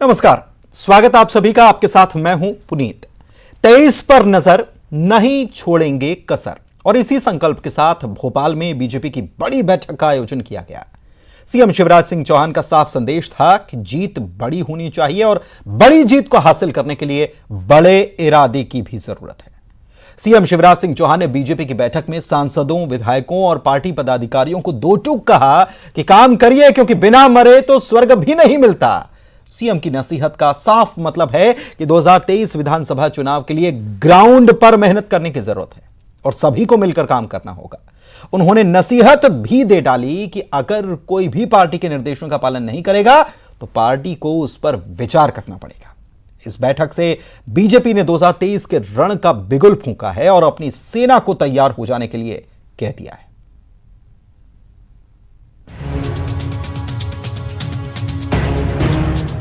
नमस्कार, स्वागत आप सभी का। आपके साथ मैं हूं पुनीत। 23 पर नजर, नहीं छोड़ेंगे कसर, और इसी संकल्प के साथ भोपाल में बीजेपी की बड़ी बैठक का आयोजन किया गया। सीएम शिवराज सिंह चौहान का साफ संदेश था कि जीत बड़ी होनी चाहिए और बड़ी जीत को हासिल करने के लिए बड़े इरादे की भी जरूरत है। सीएम शिवराज सिंह चौहान ने बीजेपी की बैठक में सांसदों, विधायकों और पार्टी पदाधिकारियों को दो टूक कहा कि काम करिए, क्योंकि बिना मरे तो स्वर्ग भी नहीं मिलता। सीएम की नसीहत का साफ मतलब है कि 2023 विधानसभा चुनाव के लिए ग्राउंड पर मेहनत करने की जरूरत है और सभी को मिलकर काम करना होगा। उन्होंने नसीहत भी दे डाली कि अगर कोई भी पार्टी के निर्देशों का पालन नहीं करेगा तो पार्टी को उस पर विचार करना पड़ेगा। इस बैठक से बीजेपी ने 2023 के रण का बिगुल फूंका है और अपनी सेना को तैयार हो जाने के लिए कह दिया है।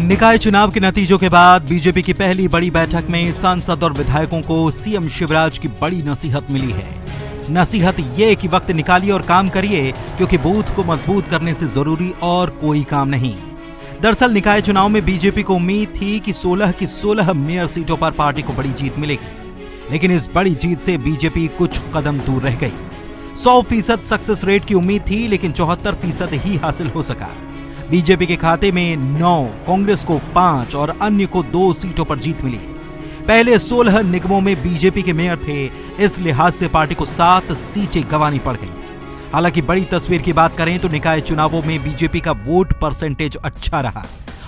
निकाय चुनाव के नतीजों के बाद बीजेपी की पहली बड़ी बैठक में सांसद और विधायकों को सीएम शिवराज की बड़ी नसीहत मिली है। नसीहत ये कि वक्त निकालिए और काम करिए, क्योंकि बूथ को मजबूत करने से जरूरी और कोई काम नहीं। दरअसल निकाय चुनाव में बीजेपी को उम्मीद थी कि 16 की 16 मेयर सीटों पर पार्टी को बड़ी जीत मिलेगी, लेकिन इस बड़ी जीत से बीजेपी कुछ कदम दूर रह गई। 100% सक्सेस रेट की उम्मीद थी, लेकिन 74% ही हासिल हो सका। बीजेपी के खाते में 9, कांग्रेस को 5 और अन्य को 2 सीटों पर जीत मिली। पहले 16 निगमों में बीजेपी के मेयर थे, इस लिहाज से पार्टी को 7 सीटें गंवानी पड़ गई। हालांकि बड़ी तस्वीर की बात करें तो निकाय चुनावों में बीजेपी का वोट परसेंटेज अच्छा रहा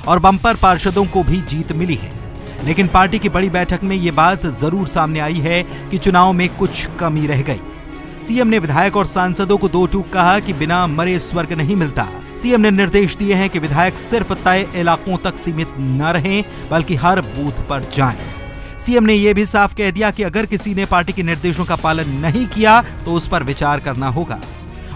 और बंपर पार्षदों को भी जीत मिली है। लेकिन पार्टी की बड़ी बैठक में यह बात जरूर सामने आई है कि चुनाव में कुछ कमी रह गई। सीएम ने विधायक और सांसदों को दो टूक कहा कि बिना मरे स्वर्ग नहीं मिलता। सीएम ने निर्देश दिए हैं कि विधायक सिर्फ तय इलाकों तक सीमित न रहें, बल्कि हर बूथ पर जाएं। सीएम ने यह भी साफ कह दिया कि अगर किसी ने पार्टी के निर्देशों का पालन नहीं किया तो उस पर विचार करना होगा।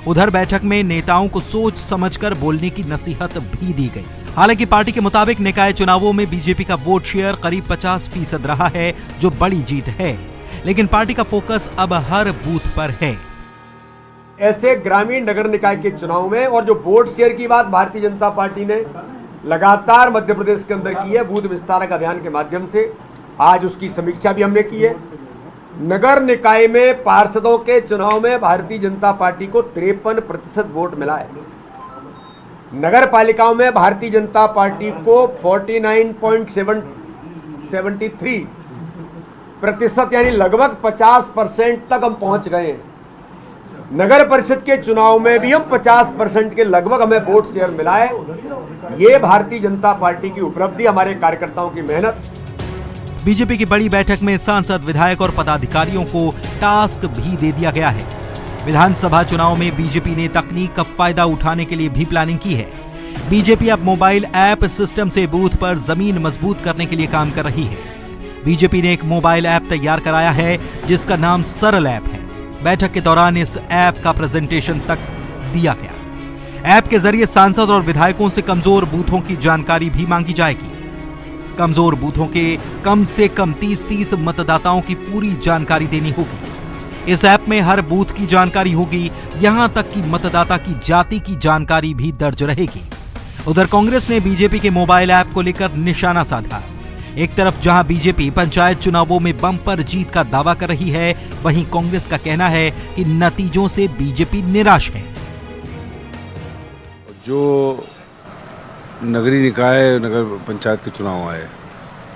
उधर बैठक में नेताओं को सोच समझकर बोलने की नसीहत भी दी गई। हालांकि पार्टी के मुताबिक निकाय चुनावों में बीजेपी का वोट शेयर करीब 50% रहा है, जो बड़ी जीत है, लेकिन पार्टी का फोकस अब हर बूथ पर है। ऐसे ग्रामीण नगर निकाय के चुनाव में और जो वोट शेयर की बात भारतीय जनता पार्टी ने लगातार मध्य प्रदेश के अंदर की है, बूथ विस्तारक अभियान के माध्यम से, आज उसकी समीक्षा भी हमने की है। नगर निकाय में पार्षदों के चुनाव में भारतीय जनता पार्टी को 53% वोट मिला है। नगर पालिकाओं में भारतीय जनता पार्टी को 49.73% यानी लगभग 50% तक हम पहुंच गए हैं। नगर परिषद के चुनाव में भी हम 50% के लगभग हमें वोट शेयर मिला है। ये भारतीय जनता पार्टी की उपलब्धि, हमारे कार्यकर्ताओं की मेहनत। बीजेपी की बड़ी बैठक में सांसद, विधायक और पदाधिकारियों को टास्क भी दे दिया गया है। विधानसभा चुनाव में बीजेपी ने तकनीक का फायदा उठाने के लिए भी प्लानिंग की है। बीजेपी अब मोबाइल ऐप सिस्टम से बूथ पर जमीन मजबूत करने के लिए काम कर रही है। बीजेपी ने एक मोबाइल ऐप तैयार कराया है जिसका नाम सरल ऐप है। बैठक के दौरान इस ऐप का प्रेजेंटेशन तक दिया गया। ऐप के जरिए सांसद और विधायकों से कमजोर बूथों की जानकारी भी मांगी जाएगी। कमजोर बूथों के कम से कम 30 मतदाताओं की पूरी जानकारी देनी होगी। इस ऐप में हर बूथ की जानकारी होगी, यहां तक कि मतदाता की जाति की जानकारी भी दर्ज रहेगी। उधर कांग्रेस ने बीजेपी के मोबाइल ऐप को लेकर निशाना साधा। एक तरफ जहां बीजेपी पंचायत चुनावों में बम्पर जीत का दावा कर रही है, वहीं कांग्रेस का कहना है कि नतीजों से बीजेपी निराश है। जो नगरीय निकाय, नगर पंचायत के चुनाव आए,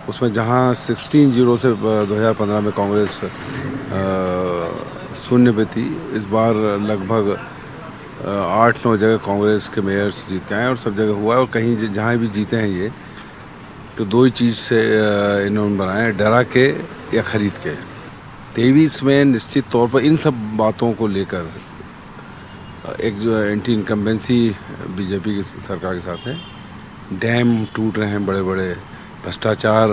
उसमें जहां 16-0 से 2015 में कांग्रेस शून्य पे थी, इस बार लगभग 8-9 जगह कांग्रेस के मेयर्स जीत के आए और सब जगह हुआ है। और कहीं जहाँ भी जीते हैं ये, तो दो ही चीज़ से इन्होंने बनाए, डरा के या खरीद के। 23 में निश्चित तौर पर इन सब बातों को लेकर एक जो एंटी इनकम्बेंसी बीजेपी की सरकार के साथ है, डैम टूट रहे हैं, बड़े बड़े भ्रष्टाचार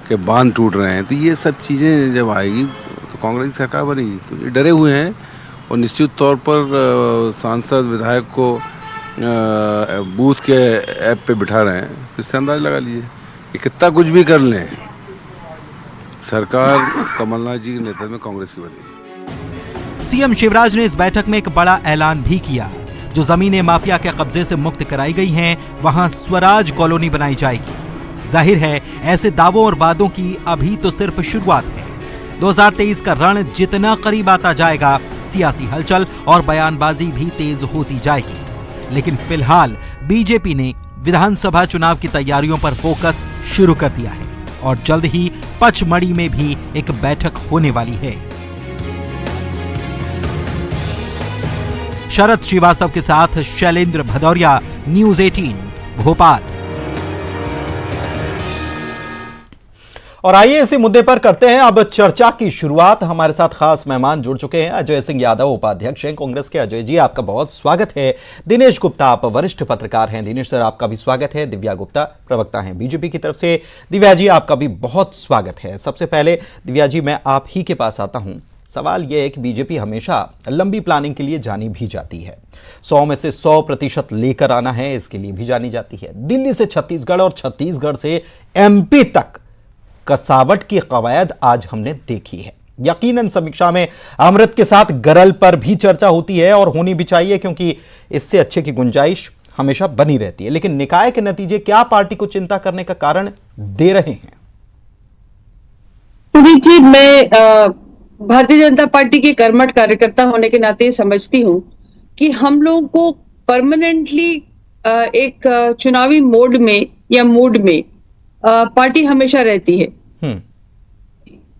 के बांध टूट रहे हैं, तो ये सब चीज़ें जब आएगी तो कांग्रेस की सरकार बनेगी। तो ये डरे हुए हैं और निश्चित तौर पर सांसद, विधायक को बूथ के ऐप पे बिठा रहे हैं, तो इससे अंदाज़ा लगा लीजिए कि कितना कुछ भी कर लें, सरकार कमलनाथ जी के नेतृत्व में कांग्रेस की बनेगी। सीएम शिवराज ने इस बैठक में एक बड़ा ऐलान भी किया। जो जमीनें माफिया के कब्जे से मुक्त कराई गई हैं, वहां स्वराज कॉलोनी बनाई जाएगी। जाहिर है ऐसे दावों और वादों की अभी तो सिर्फ शुरुआत है। 2023 का रण जितना करीब आता जाएगा, सियासी हलचल और बयानबाजी भी तेज होती जाएगी। लेकिन फिलहाल बीजेपी ने विधानसभा चुनाव की तैयारियों पर फोकस शुरू कर दिया है और जल्द ही पचमढ़ी में भी एक बैठक होने वाली है। शरद श्रीवास्तव के साथ शैलेंद्र भदौरिया, न्यूज़ 18 भोपाल। और आइए इसी मुद्दे पर करते हैं अब चर्चा की शुरुआत। हमारे साथ खास मेहमान जुड़ चुके हैं। अजय सिंह यादव उपाध्यक्ष हैं कांग्रेस के। अजय जी, आपका बहुत स्वागत है। दिनेश गुप्ता, आप वरिष्ठ पत्रकार हैं। दिनेश सर, आपका भी स्वागत है। दिव्या गुप्ता, प्रवक्ता हैं बीजेपी की तरफ से। दिव्या जी, आपका भी बहुत स्वागत है। सबसे पहले दिव्या जी, मैं आप ही के पास आता हूं। सवाल यह है कि बीजेपी हमेशा लंबी प्लानिंग के लिए जानी भी जाती है। 100 में से 100% लेकर आना है, इसके लिए भी जानी जाती है। दिल्ली से छत्तीसगढ़ और छत्तीसगढ़ से एमपी तक कसावट की कवायद आज हमने देखी है। यकीनन समीक्षा में अमृत के साथ गरल पर भी चर्चा होती है और होनी भी चाहिए, क्योंकि इससे अच्छे की गुंजाइश हमेशा बनी रहती है। लेकिन निकाय के नतीजे क्या पार्टी को चिंता करने का कारण दे रहे हैं? पुनीत जी, मैं भारतीय जनता पार्टी के कर्मठ कार्यकर्ता होने के नाते समझती हूं कि हम लोगों को परमानेंटली एक चुनावी मोड में या मूड में पार्टी हमेशा रहती है।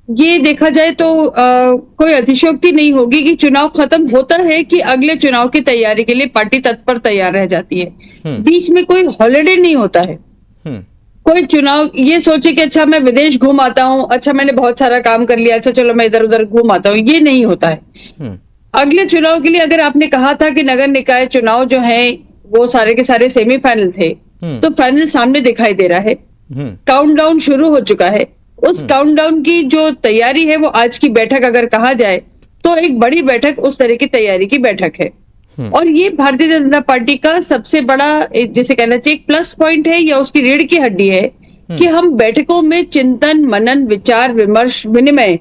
ये देखा जाए तो कोई अतिशयोक्ति नहीं होगी कि चुनाव खत्म होता है कि अगले चुनाव की तैयारी के लिए पार्टी तत्पर तैयार रह जाती है। बीच में कोई हॉलिडे नहीं होता है। कोई चुनाव ये सोचे कि अच्छा मैं विदेश घूम आता हूँ, अच्छा मैंने बहुत सारा काम कर लिया, अच्छा चलो मैं इधर उधर घूम आता हूँ, ये नहीं होता है। अगले चुनाव के लिए अगर आपने कहा था कि नगर निकाय चुनाव जो है वो सारे के सारे सेमीफाइनल थे, तो फाइनल सामने दिखाई दे रहा है। काउंटडाउन शुरू हो चुका है। उस काउंटडाउन की जो तैयारी है वो आज की बैठक अगर कहा जाए तो एक बड़ी बैठक उस तरह की तैयारी की बैठक है। और ये भारतीय जनता पार्टी का सबसे बड़ा जिसे कहना चाहिए एक प्लस पॉइंट है या उसकी रीढ़ की हड्डी है कि हम बैठकों में चिंतन, मनन, विचार, विमर्श, विनिमय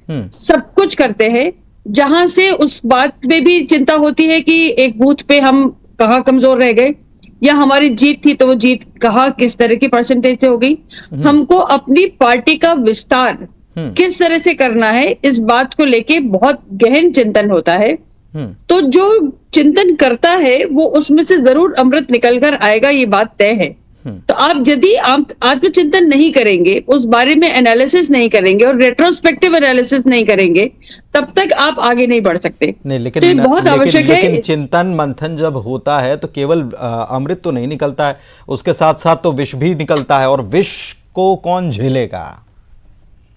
सब कुछ करते हैं, जहां से उस बात में भी चिंता होती है कि एक बूथ पे हम कहाँ कमजोर रह गए, या हमारी जीत थी तो वो जीत कहाँ किस तरह की परसेंटेज से हो गई। हमको अपनी पार्टी का विस्तार किस तरह से करना है, इस बात को लेके बहुत गहन चिंतन होता है। तो जो चिंतन करता है वो उसमें से जरूर अमृत निकल कर आएगा, ये बात तय है। तो आप यदि आत्मचिंतन नहीं करेंगे, उस बारे में एनालिसिस नहीं करेंगे और रेट्रोस्पेक्टिव एनालिसिस नहीं करेंगे, तब तक आप आगे नहीं बढ़ सकते। नहीं, लेकिन तो बहुत आवश्यक है। लेकिन चिंतन मंथन जब होता है तो केवल अमृत तो नहीं निकलता है, उसके साथ साथ तो विष भी निकलता है। और विष को कौन झेलेगा?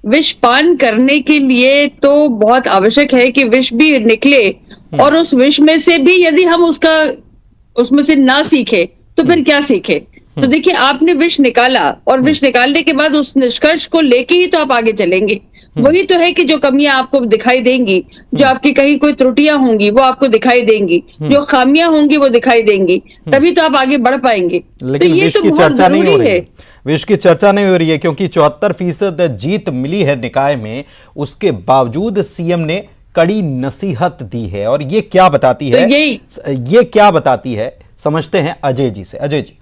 विष पान करने के लिए तो बहुत आवश्यक है कि विष भी निकले, और उस विष में से भी यदि हम उसमें से ना सीखे तो फिर क्या सीखे। तो देखिए, आपने विष निकाला और विष निकालने के बाद उस निष्कर्ष को लेके ही तो आप आगे चलेंगे। वही तो है कि जो कमियां आपको दिखाई देंगी, जो आपकी कहीं कोई त्रुटियां होंगी वो आपको दिखाई देंगी, जो खामियां होंगी वो दिखाई देंगी, तभी तो आप आगे बढ़ पाएंगे। लेकिन तो ये विष तो की बहुत चर्चा नहीं हो जरूरी रही है। विष की चर्चा नहीं हो रही है, क्योंकि 74% जीत मिली है निकाय में, उसके बावजूद सीएम ने कड़ी नसीहत दी है। और ये क्या बताती है? ये क्या बताती है, समझते हैं अजय जी से। अजय जी,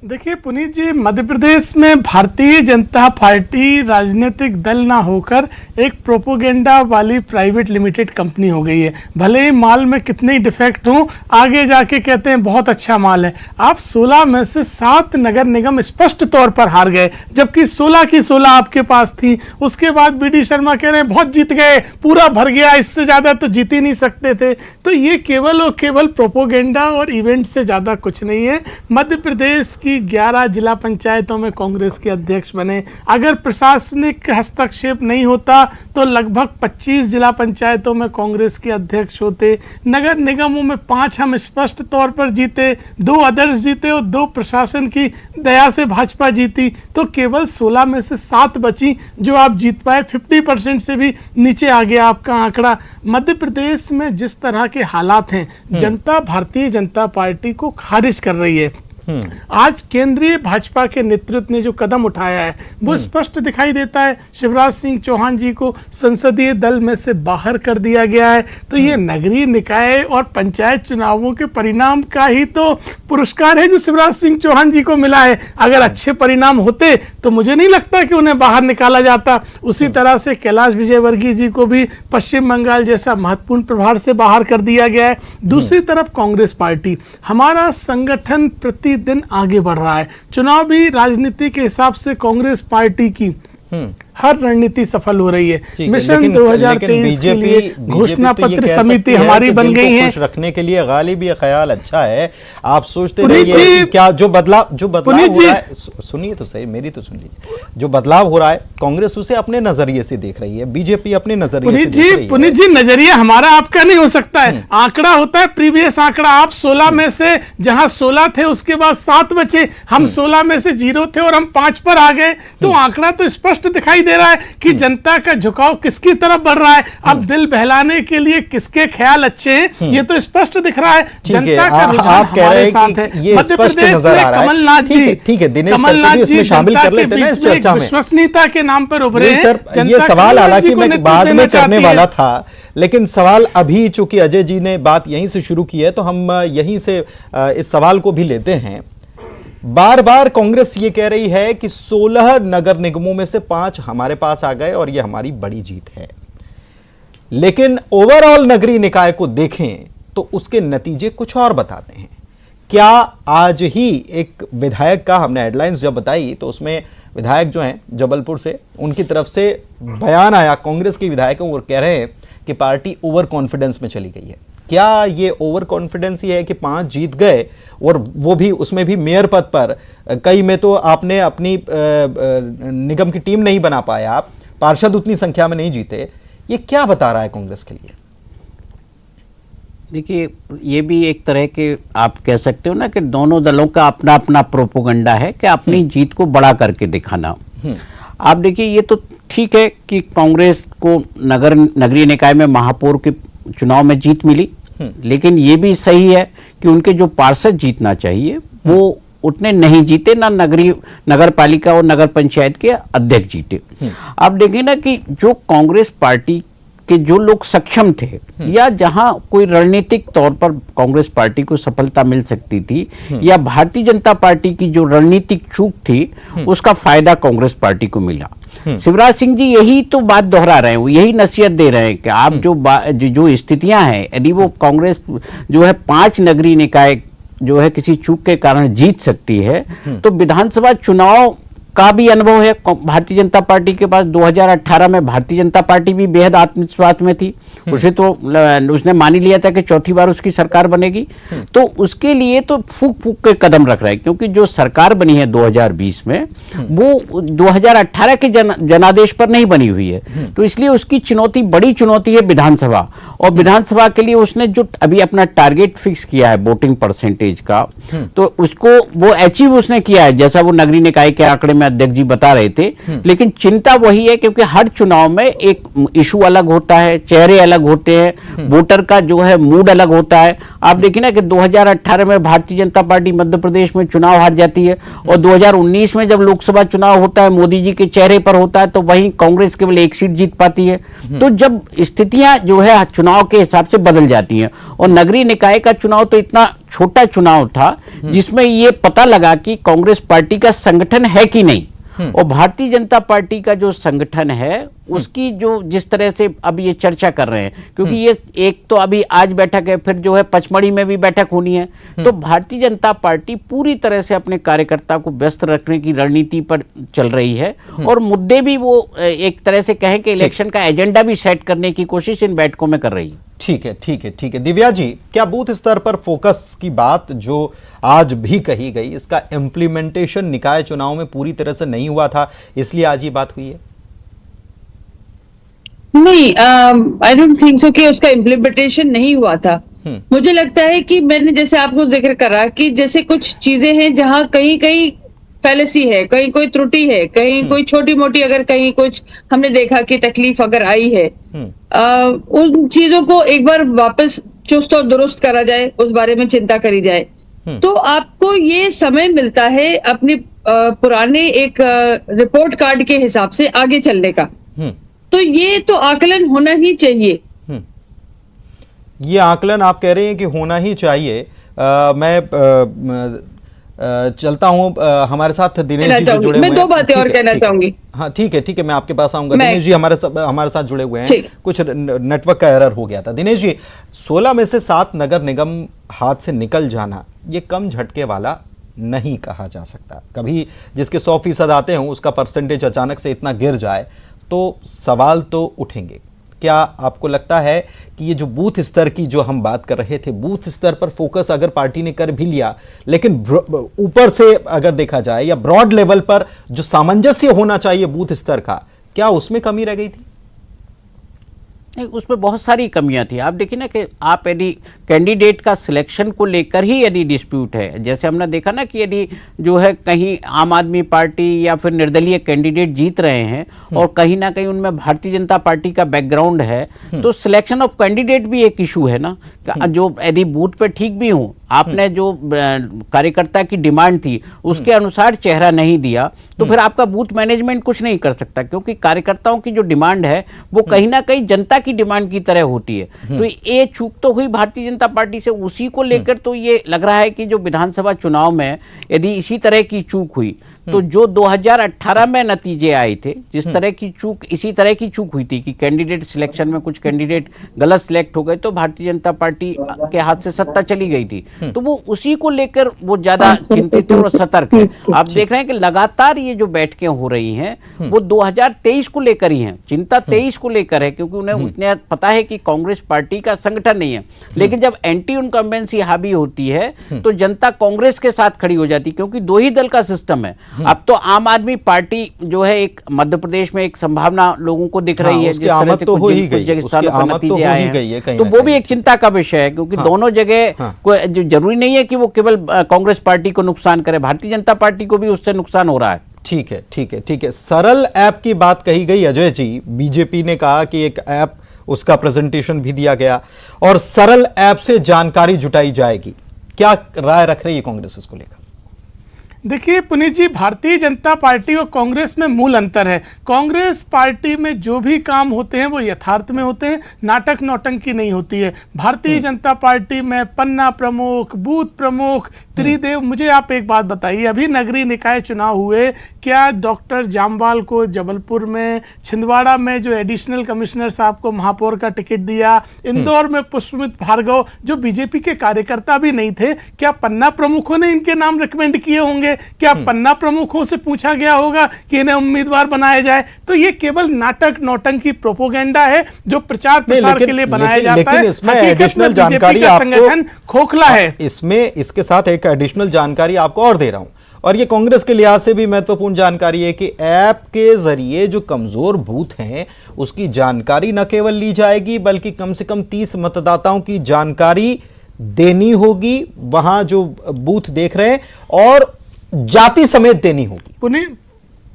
देखिए पुनीत जी, मध्य प्रदेश में भारतीय जनता पार्टी राजनीतिक दल ना होकर एक प्रोपोगेंडा वाली प्राइवेट लिमिटेड कंपनी हो गई है। भले ही माल में कितने डिफेक्ट हों, आगे जाके कहते हैं बहुत अच्छा माल है। आप 16 में से 7 नगर निगम स्पष्ट तौर पर हार गए, जबकि 16 की 16 आपके पास थी। उसके बाद बीडी शर्मा कह रहे हैं बहुत जीत गए, पूरा भर गया, इससे ज्यादा तो जीत ही नहीं सकते थे। तो ये केवल और केवल प्रोपोगेंडा और इवेंट से ज्यादा कुछ नहीं है। मध्य प्रदेश की 11 जिला पंचायतों में कांग्रेस के अध्यक्ष बने। अगर प्रशासनिक हस्तक्षेप नहीं होता तो लगभग 25 जिला पंचायतों में कांग्रेस के अध्यक्ष होते। नगर निगमों में 5 हम स्पष्ट तौर पर जीते, 2 अदर्श जीते और 2 प्रशासन की दया से भाजपा जीती। तो केवल 16 में से 7 बची जो आप जीत पाए। 50% से भी नीचे आ गया आपका आंकड़ा। मध्य प्रदेश में जिस तरह के हालात हैं, जनता भारतीय जनता पार्टी को खारिज कर रही है। आज केंद्रीय भाजपा के नेतृत्व ने जो कदम उठाया है वो स्पष्ट दिखाई देता है। शिवराज सिंह चौहान जी को संसदीय दल में से बाहर कर दिया गया है। तो ये नगरीय निकाय और पंचायत चुनावों के परिणाम का ही तो पुरस्कार है जो शिवराज सिंह चौहान जी को मिला है। अगर अच्छे परिणाम होते तो मुझे नहीं लगता कि उन्हें बाहर निकाला जाता। उसी तरह से कैलाश विजयवर्गीय जी को भी पश्चिम बंगाल जैसा महत्वपूर्ण प्रभार से बाहर कर दिया गया है। दूसरी तरफ कांग्रेस पार्टी, हमारा संगठन प्रतिदिन आगे बढ़ रहा है। चुनावी राजनीति के हिसाब से कांग्रेस पार्टी की हर रणनीति सफल हो रही है। मिशन 2023 के लिए घोषणा पत्र समिति हमारी बन गई है। खुश रखने के लिए गालिब ये ख्याल अच्छा है। आप सोचते रहिए क्या जो बदलाव हो रहा है, सुनिए तो सही, मेरी तो सुन लीजिए। जो बदलाव हो रहा है कांग्रेस उसे अपने नजरिए से देख रही है, बीजेपी अपने नजरिए से देख रही है। पुनीत जी, नजरिया हमारा आपका नहीं हो सकता है। आंकड़ा होता है प्रीवियस आंकड़ा। आप 16 में से जहां 16 थे उसके बाद 7 बचे, हम 16 में से 0 थे और हम 5 पर आ गए। तो आंकड़ा तो स्पष्ट दिखाई दे रहा है कि जनता का झुकाव किसकी तरफ बढ़ रहा है। अब दिल बहलाने के लिए किसके ख्याल अच्छे हैं ये तो स्पष्ट दिख रहा है। जनता का रुझान हमारे साथ है। मध्य प्रदेश में कमलनाथ जी, ठीक है, कमलनाथ जी शामिल कर लेते हैं इस चर्चा में। विश्वसनीयता के नाम पर उभरे हैं। सर, ये सवाल हालांकि मैं बाद में करने वाला था, लेकिन सवाल अभी चूंकि अजय जी ने बात यहीं से शुरू की है तो हम यहीं से इस सवाल को भी लेते हैं। बार बार कांग्रेस ये कह रही है कि 16 नगर निगमों में से 5 हमारे पास आ गए और ये हमारी बड़ी जीत है, लेकिन ओवरऑल नगरीय निकाय को देखें तो उसके नतीजे कुछ और बताते हैं। क्या आज ही एक विधायक का हमने हेडलाइंस जब बताई तो उसमें विधायक जो हैं जबलपुर से, उनकी तरफ से बयान आया, कांग्रेस के विधायक वो कह रहे हैं कि पार्टी ओवर कॉन्फिडेंस में चली गई है। क्या ये ओवर कॉन्फिडेंस ही है कि 5 जीत गए और वो भी उसमें भी मेयर पद पर? कई में तो आपने अपनी निगम की टीम नहीं बना पाया, आप पार्षद उतनी संख्या में नहीं जीते। ये क्या बता रहा है कांग्रेस के लिए? देखिए, ये भी एक तरह के आप कह सकते हो ना कि दोनों दलों का अपना अपना प्रोपोगंडा है कि अपनी जीत को बड़ा करके दिखाना। आप देखिए, ये तो ठीक है कि कांग्रेस को नगरीय निकाय में महापौर के चुनाव में जीत मिली, लेकिन ये भी सही है कि उनके जो पार्षद जीतना चाहिए वो उतने नहीं जीते, ना नगर पालिका और नगर पंचायत के अध्यक्ष जीते। आप देखें ना कि जो कांग्रेस पार्टी के जो लोग सक्षम थे या जहां कोई रणनीतिक तौर पर कांग्रेस पार्टी को सफलता मिल सकती थी या भारतीय जनता पार्टी की जो रणनीतिक चूक थी उसका फायदा कांग्रेस पार्टी को मिला। शिवराज सिंह जी यही तो बात दोहरा रहे हैं, यही नसीहत दे रहे हैं कि आप जो स्थितियां हैं, यदि वो कांग्रेस जो है 5 नगरीय निकाय जो है किसी चूक के कारण जीत सकती है तो विधानसभा चुनाव का भी अनुभव है भारतीय जनता पार्टी के पास। 2018 में भारतीय जनता पार्टी भी बेहद आत्मविश्वास में थी, उसे तो उसने मान ही लिया था कि चौथी बार उसकी सरकार बनेगी। तो उसके लिए तो फूक फूक के कदम रख रहा है, क्योंकि जो सरकार बनी है 2020 में वो 2018 के जनादेश पर नहीं बनी हुई है। तो इसलिए उसकी चुनौती, बड़ी चुनौती है विधानसभा। और विधानसभा के लिए उसने जो अभी अपना टारगेट फिक्स किया है वोटिंग परसेंटेज का, तो उसको वो अचीव उसने किया है, जैसा वो नगरीय निकाय के आंकड़े में अध्यक्ष जी बता रहे थे। लेकिन चिंता वही है क्योंकि हर चुनाव में एक इशू अलग होता है, चेहरे अलग होते हैं, वोटर का जो है मूड अलग होता है। आप देखिए ना कि 2018 में भारतीय जनता पार्टी मध्य प्रदेश में चुनाव हार जाती है और 2019 में जब लोकसभा चुनाव होता है, मोदी जी के चेहरे पर होता है, तो वहीं कांग्रेस केवल 1 सीट जीत पाती है। तो जब स्थितियां जो है चुनाव के हिसाब से बदल जाती हैं, और नगरीय निकाय का चुनाव तो इतना छोटा चुनाव था जिसमें ये पता लगा कि कांग्रेस पार्टी का संगठन है कि नहीं, और भारतीय जनता पार्टी का जो संगठन है उसकी जो जिस तरह से अब ये चर्चा कर रहे हैं, क्योंकि ये एक तो अभी आज बैठक है, फिर जो है पचमढ़ी में भी बैठक होनी है। तो भारतीय जनता पार्टी पूरी तरह से अपने कार्यकर्ता को व्यस्त रखने की रणनीति पर चल रही है, और मुद्दे भी वो एक तरह से कहें कि इलेक्शन का एजेंडा भी सेट करने की कोशिश इन बैठकों में कर रही है। ठीक है, ठीक है, ठीक है। दिव्या जी, क्या बूथ स्तर पर फोकस की बात जो आज भी कही गई, इसका इम्प्लीमेंटेशन निकाय चुनाव में पूरी तरह से नहीं हुआ था, इसलिए आज ये बात हुई है? नहीं, आई डोंट थिंक सो कि उसका इम्प्लीमेंटेशन नहीं हुआ था। मुझे लगता है कि मैंने जैसे आपको जिक्र करा कि जैसे कुछ चीजें हैं जहां कहीं कहीं फैलेसी है, कहीं कोई त्रुटि है, कहीं कोई छोटी मोटी अगर कहीं कुछ हमने देखा कि तकलीफ अगर आई है, उन चीजों को एक बार वापस चुस्त और दुरुस्त करा जाए, उस बारे में चिंता करी जाए। तो आपको ये समय मिलता है अपने पुराने एक रिपोर्ट कार्ड के हिसाब से आगे चलने का। तो ये तो आकलन होना ही चाहिए। ये आकलन आप कह रहे हैं कि होना ही चाहिए। मैं चलता हूं, हमारे साथ दिनेश जी जो जुड़े हुए हैं। मैं दो बातें और कहना चाहूंगी। हाँ ठीक है, मैं आपके पास आऊंगा। दिनेश जी हमारे साथ जुड़े हुए हैं। कुछ नेटवर्क का एरर हो गया था। दिनेश जी, 16 में से 7 नगर निगम हाथ से निकल जाना ये कम झटके वाला नहीं कहा जा सकता। कभी जिसके 100% आते हों उसका परसेंटेज अचानक से इतना गिर जाए तो सवाल तो उठेंगे। क्या आपको लगता है कि ये जो बूथ स्तर की जो हम बात कर रहे थे, बूथ स्तर पर फोकस अगर पार्टी ने कर भी लिया, लेकिन ऊपर से अगर देखा जाए या ब्रॉड लेवल पर जो सामंजस्य होना चाहिए बूथ स्तर का, क्या उसमें कमी रह गई थी? नहीं, उसमें बहुत सारी कमियां थी। आप देखिए ना कि आप यदि कैंडिडेट का सिलेक्शन को लेकर ही यदि डिस्प्यूट है, जैसे हमने देखा ना कि यदि जो है कहीं आम आदमी पार्टी या फिर निर्दलीय कैंडिडेट जीत रहे हैं और कहीं ना कहीं उनमें भारतीय जनता पार्टी का बैकग्राउंड है, तो सिलेक्शन ऑफ कैंडिडेट भी एक इशू है ना। जो यदि बूथ पे ठीक भी हो, आपने जो कार्यकर्ता की डिमांड थी उसके अनुसार चेहरा नहीं दिया, तो फिर आपका बूथ मैनेजमेंट कुछ नहीं कर सकता, क्योंकि कार्यकर्ताओं की जो डिमांड है वो कहीं ना कहीं जनता की डिमांड की तरह होती है। तो ये चूक तो हुई भारतीय जनता पार्टी से। उसी को लेकर तो ये लग रहा है कि जो विधानसभा चुनाव में यदि इसी तरह की चूक हुई, तो जो 2018 में नतीजे आए थे, जिस तरह की चूक, इसी तरह की चूक हुई थी कि कैंडिडेट सिलेक्शन में कुछ कैंडिडेट गलत सिलेक्ट हो गए, तो भारतीय जनता पार्टी के हाथ से सत्ता चली गई थी। तो वो उसी को लेकर वो ज्यादा चिंतित है और सतर्क है। आप देख रहे हैं कि लगातार ये जो बैठकें हो रही हैं वो 2023 को लेकर ही हैं। चिंता 23 को लेकर है, क्योंकि उन्हें उतने पता है कि कांग्रेस पार्टी का संगठन नहीं है। लेकिन जब एंटी इनकम्बेंसी हावी होती है तो जनता कांग्रेस के साथ खड़ी हो जाती है, क्योंकि 2 ही दल का सिस्टम है। अब तो आम आदमी पार्टी जो है एक मध्य प्रदेश में एक संभावना लोगों को दिख रही है, जिस तरह से कुछ स्थानों पर नतीजे आए हैं, तो वो भी एक चिंता का विषय है। क्योंकि दोनों जगह जो जरूरी नहीं है कि वो केवल कांग्रेस पार्टी को नुकसान करे, भारतीय जनता पार्टी को भी उससे नुकसान हो रहा है। ठीक है। सरल ऐप की बात कही गई अजय जी। बीजेपी ने कहा कि एक ऐप, उसका प्रेजेंटेशन भी दिया गया और सरल ऐप से जानकारी जुटाई जाएगी। क्या राय रख रही है कांग्रेस इसको लेकर? देखिए पुनीत जी, भारतीय जनता पार्टी और कांग्रेस में मूल अंतर है। कांग्रेस पार्टी में जो भी काम होते हैं वो यथार्थ में होते हैं, नाटक नौटंकी नहीं होती है। भारतीय जनता पार्टी में पन्ना प्रमुख, बूथ प्रमुख, त्रिदेव। मुझे आप एक बात बताइए, अभी नगरीय निकाय चुनाव हुए, क्या डॉक्टर जामवाल को जबलपुर में, छिंदवाड़ा में जो एडिशनल कमिश्नर साहब को महापौर का टिकट दिया, इंदौर में पुष्पमित भार्गव जो बीजेपी के कार्यकर्ता भी नहीं थे, क्या पन्ना प्रमुखों ने इनके नाम रिकमेंड किए होंगे? क्या पन्ना प्रमुखों से पूछा गया होगा कि इन्हें उम्मीदवार बनाया जाए? तो ये केवल नाटक नौटंकी प्रोपोगेंडा है जो प्रचार प्रसार के लिए बनाया जाता है। इसमें एडिशनल जानकारी संगठन खोखला है। इसके साथ एक एडिशनल जानकारी आपको और दे रहा हूं, और ये कांग्रेस के लिहाज से भी महत्वपूर्ण जानकारी है कि ऐप के जरिए जो कमजोर बूथ हैं उसकी जानकारी न केवल ली जाएगी, बल्कि कम से कम 30 मतदाताओं की जानकारी देनी होगी, वहां जो बूथ देख रहे हैं, और जाति समेत देनी होगी।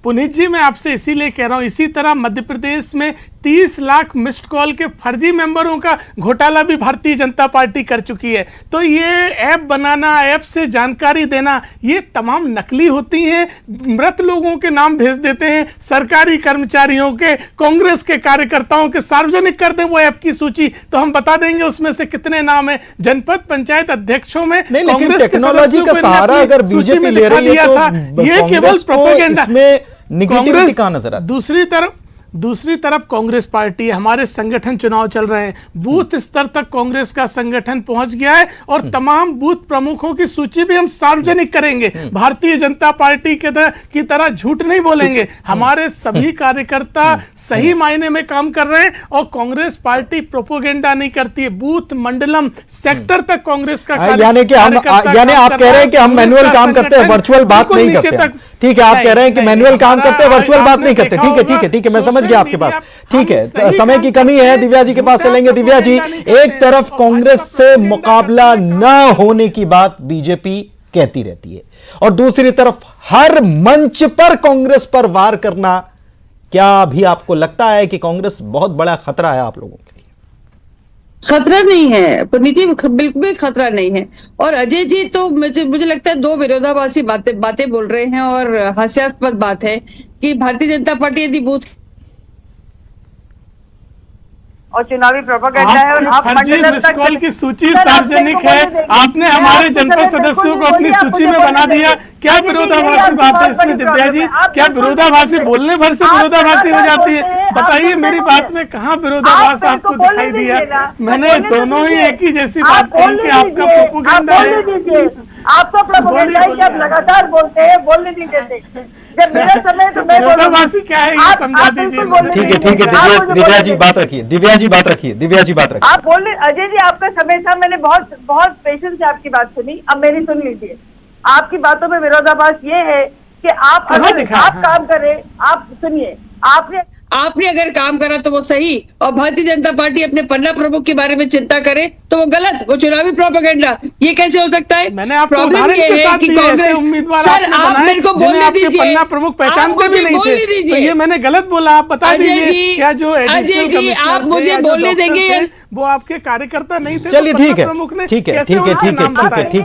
पुनीत जी, मैं आपसे इसीलिए कह रहा हूं, इसी तरह मध्य प्रदेश में 30 लाख मिस्ड कॉल के फर्जी मेंबरों का घोटाला भी भारतीय जनता पार्टी कर चुकी है। तो ये ऐप बनाना, ऐप से जानकारी देना, ये तमाम नकली होती हैं। मृत लोगों के नाम भेज देते हैं, सरकारी कर्मचारियों के, कांग्रेस के कार्यकर्ताओं के। सार्वजनिक कर दें वो ऐप की सूची तो हम बता देंगे उसमें से कितने नाम है। जनपद पंचायत अध्यक्षों में कांग्रेस के टेक्नोलॉजी का सहारा अगर बीजेपी ले रही है तो ये केवल प्रोपेगेंडा। निगेटिविटी कहां नजर आती है? दूसरी तरफ कांग्रेस पार्टी, हमारे संगठन चुनाव चल रहे हैं, बूथ स्तर तक कांग्रेस का संगठन पहुंच गया है और तमाम बूथ प्रमुखों की सूची भी हम सार्वजनिक करेंगे। भारतीय जनता पार्टी की तरह झूठ नहीं बोलेंगे। हमारे सभी कार्यकर्ता सही मायने में काम कर रहे हैं और कांग्रेस पार्टी प्रोपोगेंडा नहीं करती है। बूथ, मंडलम, सेक्टर तक कांग्रेस का यानी आप कह रहे हैं कि हम मैनुअल काम करते हैं, वर्चुअल बात नहीं करते। ठीक है, आप कह रहे हैं कि मैनुअल काम करते हैं, वर्चुअल बात नहीं करते। ठीक है, मैं समझ गया आपके पास। ठीक है, समय की कमी है, दिव्या जी के पास चलेंगे। दिव्या जी, एक तरफ कांग्रेस से मुकाबला न होने की बात बीजेपी कहती रहती है और दूसरी तरफ हर मंच पर कांग्रेस पर वार करना, क्या अभी आपको लगता है कि कांग्रेस बहुत बड़ा खतरा है आप लोगों के लिए? खतरा नहीं है पुनीत जी, बिल्कुल भी खतरा नहीं है। और अजय जी तो मुझे लगता है दो विरोधाभासी बातें बोल रहे हैं, और हास्यास्पद बात है कि भारतीय जनता पार्टी यदि बूथ और चुनावी प्रोपेगेंडा है और आप फर्जी मिस कॉल की सूची सार्वजनिक है, आपने हमारे जनपद सदस्यों को अपनी सूची में बना दिया। क्या विरोधाभासी बात है इसमें दिव्या जी? क्या विरोधाभासी बोलने भर से विरोधाभासी हो जाती है? बताइए मेरी बात में कहाँ विरोधाभास आपको दिखाई दिया? मैंने दोनों ही एक ही जैसी बात कही कि आपका प्रोपेगेंडा है। आप तो प्रोपेगेंडा ही जब लगातार बोलते हैं, बोलने नहीं देते। जब मेरा समय तो मैं विरोधाभासी क्या है ये समझा दीजिए। ठीक है दिव्या जी बात रखिए, दिव्या जी बात रखिए। आप बोल अजय जी, आपका समय था, मैंने बहुत पेशेंस से आपकी बात सुनी, अब मेरी सुन लीजिए। आपकी बातों में विरोधाभास ये है कि आप अगर आप काम करें, आप सुनिए, आपने अगर काम करा तो वो सही, और भारतीय जनता पार्टी अपने पन्ना प्रमुख के बारे में चिंता करे तो वो गलत, वो चुनावी प्रोपेगेंडा। ये कैसे हो सकता है? मैंने आपको प्रॉब्लम उदाहरण ये के है साथ कि दिए, ऐसे कांग्रेस उम्मीदवार सर आपने आप बनाए मेरे को जिन्हें बोलने आपके दीजिए, पन्ना प्रमुख पहचानते भी नहीं थे, तो ये मैंने गलत बोला, आप बता दीजिए क्या जो अजय जी आप मुझे बोलने देंगे? वो आपके कार्यकर्ता नहीं थे? चलिए ठीक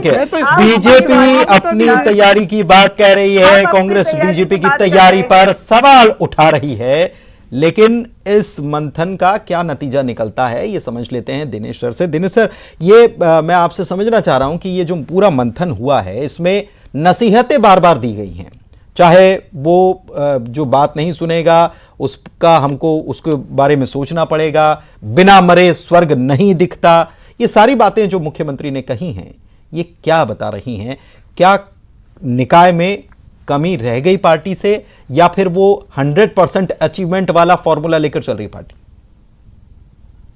है। बीजेपी अपनी तैयारी की बात कह रही है, कांग्रेस बीजेपी की तैयारी पर सवाल उठा रही है, लेकिन इस मंथन का क्या नतीजा निकलता है ये समझ लेते हैं दिनेश सर से। दिनेश सर, ये मैं आपसे समझना चाह रहा हूं कि ये जो पूरा मंथन हुआ है इसमें नसीहतें बार बार दी गई हैं, चाहे वो जो बात नहीं सुनेगा उसका हमको उसके बारे में सोचना पड़ेगा, बिना मरे स्वर्ग नहीं दिखता, ये सारी बातें जो मुख्यमंत्री ने कही हैं ये क्या बता रही हैं? क्या निकाय में कमी रह गई पार्टी से, या फिर वो 100% अचीवमेंट वाला फॉर्मूला लेकर चल रही पार्टी?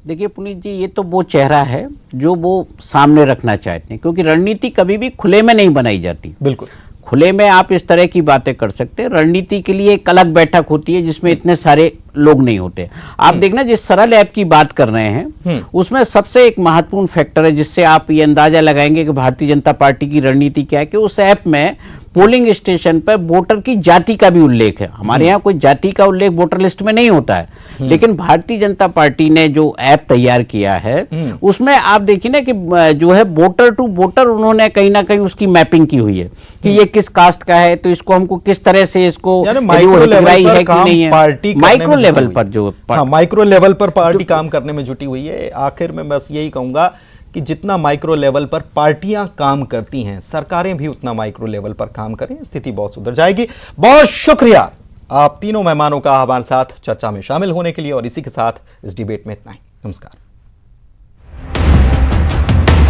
देखिए पुनीत जी, ये तो वो चेहरा है जो वो सामने रखना चाहते हैं, क्योंकि रणनीति कभी भी खुले में नहीं बनाई जाती। बिल्कुल, खुले में आप इस तरह की बातें कर सकते हैं, रणनीति के लिए एक अलग बैठक होती है जिसमें इतने सारे लोग नहीं होते। आप देखना, जिस सरल ऐप की बात कर रहे हैं उसमें सबसे एक महत्वपूर्ण फैक्टर है जिससे आप ये अंदाजा लगाएंगे कि भारतीय जनता पार्टी की रणनीति क्या है, कि उस ऐप में पोलिंग स्टेशन पर वोटर की जाति का भी उल्लेख है। हमारे यहाँ कोई जाति का उल्लेख वोटर लिस्ट में नहीं होता है, लेकिन भारतीय जनता पार्टी ने जो ऐप तैयार किया है उसमें आप देखिए ना कि जो है वोटर टू वोटर उन्होंने कहीं ना कहीं उसकी मैपिंग की हुई है कि ये किस कास्ट का है, तो इसको हमको किस तरह से इसको माइक्रो लेवल पर कि नहीं है, पार्टी माइक्रो लेवल पर जो माइक्रो लेवल पर पार्टी काम करने में जुटी हुई है। आखिर में बस यही कहूंगा कि जितना माइक्रो लेवल पर पार्टियां काम करती हैं, सरकारें भी उतना माइक्रो लेवल पर काम करें, स्थिति बहुत सुधर जाएगी। बहुत शुक्रिया आप तीनों मेहमानों का हमारे साथ चर्चा में शामिल होने के लिए, और इसी के साथ इस डिबेट में इतना ही। नमस्कार।